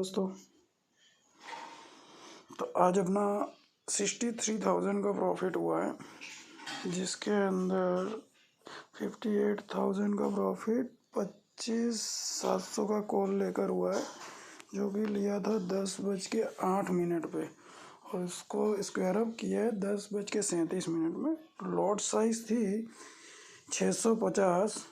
दोस्तों। तो आज अपना 63,000 का प्रॉफिट हुआ है, जिसके अंदर 58,000 का प्रॉफिट 25,700 का कॉल लेकर हुआ है, जो कि लिया था 10:08 पे और इसको स्क्वायर अप किया है 10:37 में। लॉट साइज थी 650।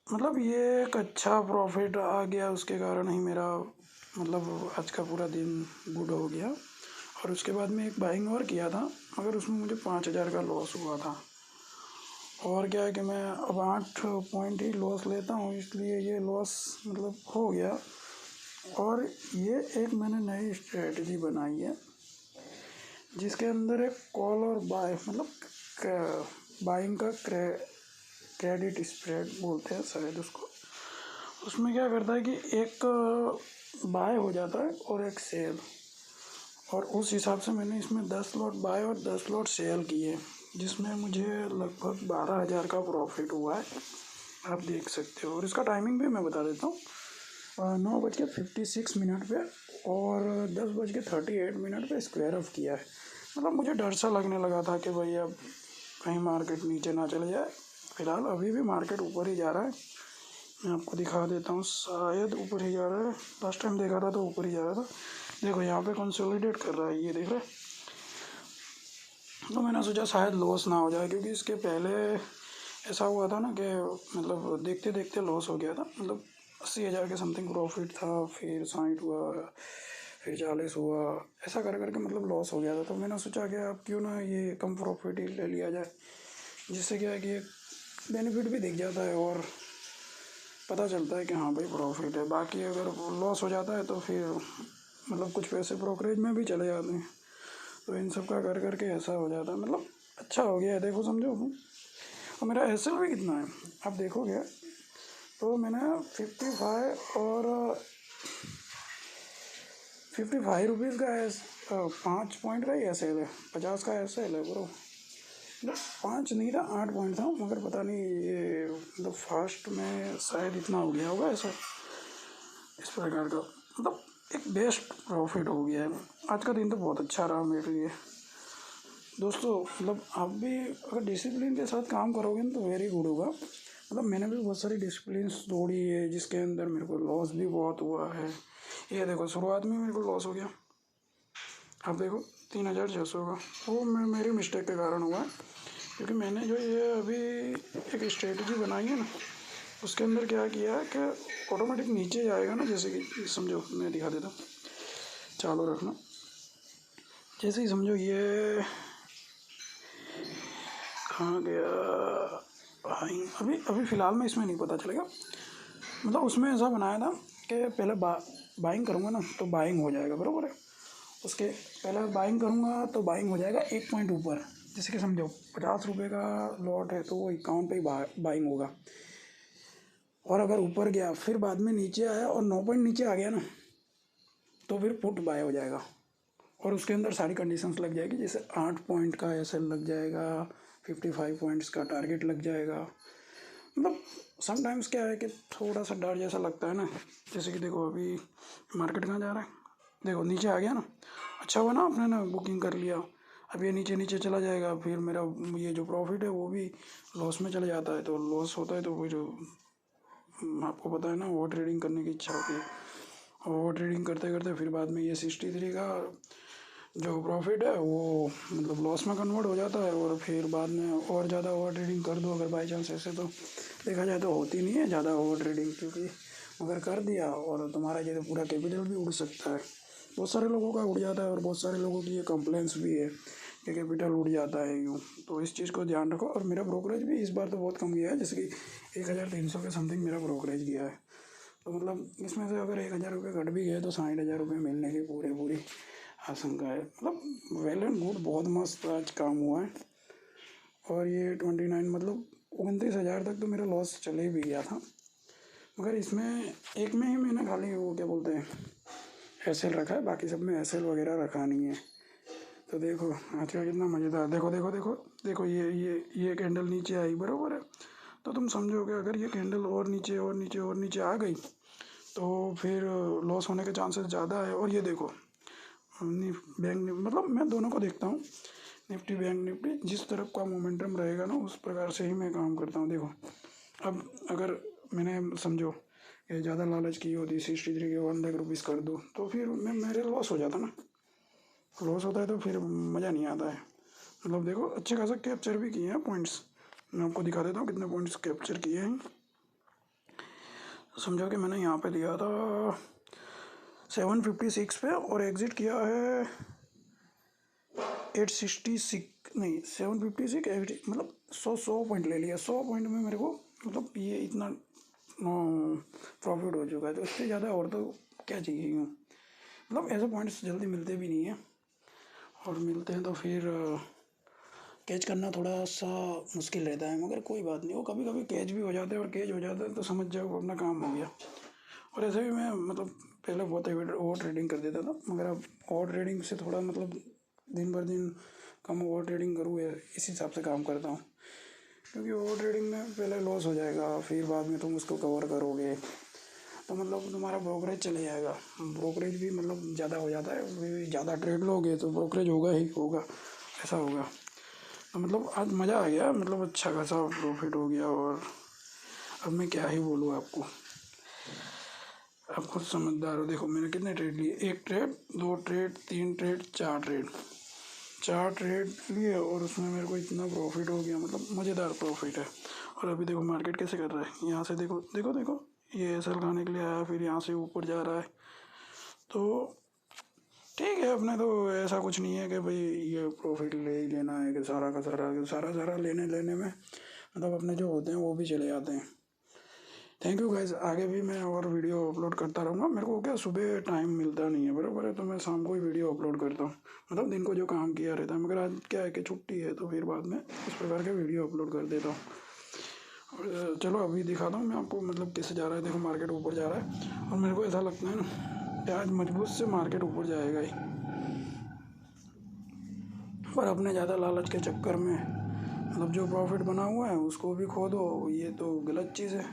मतलब ये एक अच्छा प्रॉफिट आ गया, उसके कारण ही मेरा मतलब आज का पूरा दिन गुड हो गया। और उसके बाद में एक बाइंग और किया था, मगर उसमें मुझे 5,000 का लॉस हुआ था। और क्या है कि मैं अब 8 पॉइंट ही लॉस लेता हूँ, इसलिए ये लॉस मतलब हो गया। और ये एक मैंने नई स्ट्रेटजी बनाई है, जिसके अंदर एक कॉल और बाय मतलब बाइंग का क्रेडिट स्प्रेड बोलते हैं शायद उसको। उसमें क्या करता है कि एक बाय हो जाता है और एक सेल, और उस हिसाब से मैंने इसमें 10 लॉट बाय और 10 लॉट सेल किए, जिसमें मुझे लगभग 12,000 का प्रॉफिट हुआ है, आप देख सकते हो। और इसका टाइमिंग भी मैं बता देता हूँ, 9:56 पे और 10:38 पे स्क्वायर ऑफ किया है। मतलब मुझे डर सा लगने लगा था कि भाई अब कहीं मार्केट नीचे ना चले जाए। फिलहाल अभी भी मार्केट ऊपर ही जा रहा है, मैं आपको दिखा देता हूँ, शायद ऊपर ही जा रहा है। लास्ट टाइम देखा था तो ऊपर ही जा रहा था। देखो यहाँ पे कंसोलिडेट कर रहा है, ये देख रहे। तो मैंने सोचा शायद लॉस ना हो जाए, क्योंकि इसके पहले ऐसा हुआ था ना कि मतलब देखते देखते लॉस हो गया था। मतलब 80,000 के समथिंग प्रॉफिट था, फिर 60 हुआ, फिर 40 हुआ, ऐसा कर करके मतलब लॉस हो गया था। तो मैंने सोचा कि अब क्यों ना ये कम प्रॉफिट ही ले लिया जाए, जिससे क्या है कि बेनिफिट भी दिख जाता है और पता चलता है कि हाँ भाई प्रॉफिट है। बाकी अगर लॉस हो जाता है तो फिर मतलब कुछ पैसे ब्रोकरेज में भी चले जाते हैं। तो इन सब का कर करके ऐसा हो जाता है। मतलब अच्छा हो गया है, देखो समझो। और मेरा एस भी कितना है आप देखोगे तो मैंने 55 और 55 रुपीज़ का 5 पॉइंट का ही एस एल है, 50 का एस एल है ब्रो। मतलब 5 नहीं था, 8 पॉइंट था, मगर पता नहीं ये मतलब फास्ट में शायद इतना हो गया होगा ऐसा, इस प्रकार का। मतलब एक बेस्ट प्रॉफिट हो गया है। आज का दिन तो बहुत अच्छा रहा मेरे लिए दोस्तों। मतलब आप भी अगर डिसिप्लिन के साथ काम करोगे ना तो वेरी गुड होगा। मतलब मैंने भी बहुत सारी डिसिप्लिन तोड़ी है, जिसके अंदर मेरे को लॉस भी बहुत हुआ है। ये देखो शुरुआत में मेरे को लॉस हो गया, आप देखो 3,600 का। वो मेरी मिस्टेक के कारण हुआ है, क्योंकि मैंने जो ये अभी एक स्ट्रेटजी बनाई है ना, उसके अंदर क्या किया है कि ऑटोमेटिक नीचे जाएगा ना। जैसे कि समझो मैं दिखा देता हूँ, चालू रखना। जैसे ही समझो ये कहाँ गया भाई, अभी अभी फ़िलहाल में इसमें नहीं पता चलेगा। मतलब उसमें ऐसा बनाया था कि पहले बाइंग करूँगा ना तो बाइंग हो जाएगा, बराबर है। उसके पहले बाइंग करूँगा तो बाइंग हो जाएगा 1 पॉइंट ऊपर। जैसे कि समझो 50 रुपये का लॉट है तो वो 51 पे ही बाइंग होगा। और अगर ऊपर गया फिर बाद में नीचे आया और 9 पॉइंट नीचे आ गया ना, तो फिर पुट बाय हो जाएगा। और उसके अंदर सारी कंडीशंस लग जाएगी, जैसे 8 पॉइंट का एसएल लग जाएगा, 55 पॉइंट्स का टारगेट लग जाएगा। मतलब समटाइम्स क्या है कि थोड़ा सा डर जैसा लगता है ना। जैसे कि देखो अभी मार्केट कहाँ जा रहा है, देखो नीचे आ गया ना, अच्छा हुआ ना आपने ना बुकिंग कर लिया। अब ये नीचे नीचे चला जाएगा, फिर मेरा ये जो प्रॉफिट है वो भी लॉस में चला जाता है। तो लॉस होता है तो फिर आपको पता है ना, ओवर ट्रेडिंग करने की इच्छा होती है। ओवर ट्रेडिंग करते करते फिर बाद में ये 63 का जो प्रॉफिट है वो मतलब लॉस में कन्वर्ट हो जाता है। और फिर बाद में और ज़्यादा ओवर ट्रेडिंग कर दो अगर बाई चांस, ऐसे तो देखा जाए तो होती नहीं है ज़्यादा ओवर ट्रेडिंग, क्योंकि अगर कर दिया और तुम्हारा जो पूरा कैपिटल भी उड़ सकता है। बहुत सारे लोगों का उड़ जाता है, और बहुत सारे लोगों की ये कंप्लेंट्स भी है कि कैपिटल उड़ जाता है यूँ। तो इस चीज़ को ध्यान रखो। और मेरा ब्रोकरेज भी इस बार तो बहुत कम गया है, जैसे कि 1,300 के समथिंग मेरा ब्रोकरेज गया है। तो मतलब इसमें से अगर 1,000 रुपये कट भी गए तो 60,000 रुपये मिलने की पूरी आशंका है। मतलब वेल एंड गुड, बहुत मस्त आज काम हुआ है। और ये 29 मतलब 29,000 तक तो मेरा लॉस चले भी गया था, मगर इसमें एक में ही मैंने खाली वो क्या बोलते हैं एसएल रखा है, बाकी सब में एसएल वगैरह रखा नहीं है। तो देखो आज का कितना मज़ेदार, देखो देखो देखो देखो, ये कैंडल नीचे आई, बराबर है। तो तुम समझोगे अगर ये कैंडल और नीचे और नीचे और नीचे आ गई तो फिर लॉस होने के चांसेस ज़्यादा है। और ये देखो बैंक मतलब मैं दोनों को देखता हूँ, निफ्टी बैंक निफ्टी जिस तरफ का मोमेंटम रहेगा ना उस प्रकार से ही मैं काम करता हूँ। देखो अब अगर मैंने समझो कि ज़्यादा लालच की होती 63 के 1 लाख रुपीज़ कर दूँ तो फिर मैं मेरे लॉस हो जाता ना, लॉस होता है तो फिर मज़ा नहीं आता है। मतलब देखो अच्छे खासा कैप्चर भी किए हैं पॉइंट्स, मैं आपको दिखा देता हूँ कितने पॉइंट्स कैप्चर किए हैं। समझो कि मैंने यहाँ पे लिया था 756 पे और एग्ज़िट किया है 866, नहीं 756 एग्जिट मतलब 100 पॉइंट ले लिया। 100 पॉइंट में मेरे को मतलब ये इतना प्रॉफिट हो चुका है, तो इससे ज़्यादा और तो क्या चाहिए यूँ। मतलब ऐसे पॉइंट्स जल्दी मिलते भी नहीं हैं, और मिलते हैं तो फिर कैच करना थोड़ा सा मुश्किल रहता है। मगर कोई बात नहीं, वो कभी कभी कैच भी हो जाते हैं, और कैच हो जाता है तो समझ जाओ अपना काम हो गया। और ऐसे भी मैं मतलब पहले बहुत ओवर ट्रेडिंग कर देता था, मगर अब ओवर ट्रेडिंग से थोड़ा मतलब दिन भर दिन कम ओवर ट्रेडिंग करूँ इस हिसाब से काम करता हूँ। क्योंकि ओवर ट्रेडिंग में पहले लॉस हो जाएगा, फिर बाद में तुम उसको कवर करोगे तो मतलब तुम्हारा ब्रोकरेज चले जाएगा। ब्रोकरेज भी मतलब ज़्यादा हो जाता है, ज़्यादा ट्रेड लोगे तो ब्रोकरेज होगा ही होगा, ऐसा होगा। तो मतलब आज मज़ा आ गया, मतलब अच्छा खासा प्रॉफिट हो गया। और अब मैं क्या ही बोलूँ आपको, आप खुद समझदार हो। देखो मैंने कितने ट्रेड लिए, 1 ट्रेड 2 ट्रेड 3 ट्रेड 4 ट्रेड लिए, और उसमें मेरे को इतना प्रॉफिट हो गया, मतलब मज़ेदार प्रॉफिट है। और अभी देखो मार्केट कैसे कर रहा है, यहाँ से देखो देखो देखो ये एसएल खाने के लिए आया, फिर यहाँ से ऊपर जा रहा है। तो ठीक है, अपने तो ऐसा कुछ नहीं है कि भाई ये प्रॉफिट ले ही लेना है कि सारा का सारा लेने में मतलब अपने जो होते हैं वो भी चले जाते हैं। थैंक यू गाइस, आगे भी मैं और वीडियो अपलोड करता रहूँगा। मेरे को क्या सुबह टाइम मिलता नहीं है बराबर है, तो मैं शाम को ही वीडियो अपलोड करता हूँ, मतलब दिन को जो काम किया रहता है। मगर आज क्या है कि छुट्टी है, तो फिर बाद में इस प्रकार के वीडियो अपलोड कर देता हूँ। और चलो अभी दिखाता हूँ मैं आपको मतलब कैसे जा रहा है। देखो मार्केट ऊपर जा रहा है, और मेरे को ऐसा लगता है ना कि आज मजबूत से मार्केट ऊपर जाएगा ही, पर अपने ज़्यादा लालच के चक्कर में मतलब जो प्रॉफिट बना हुआ है उसको भी खो दो, ये तो गलत चीज़ है।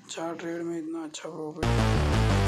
4 ट्रेड में इतना अच्छा प्रॉफिट।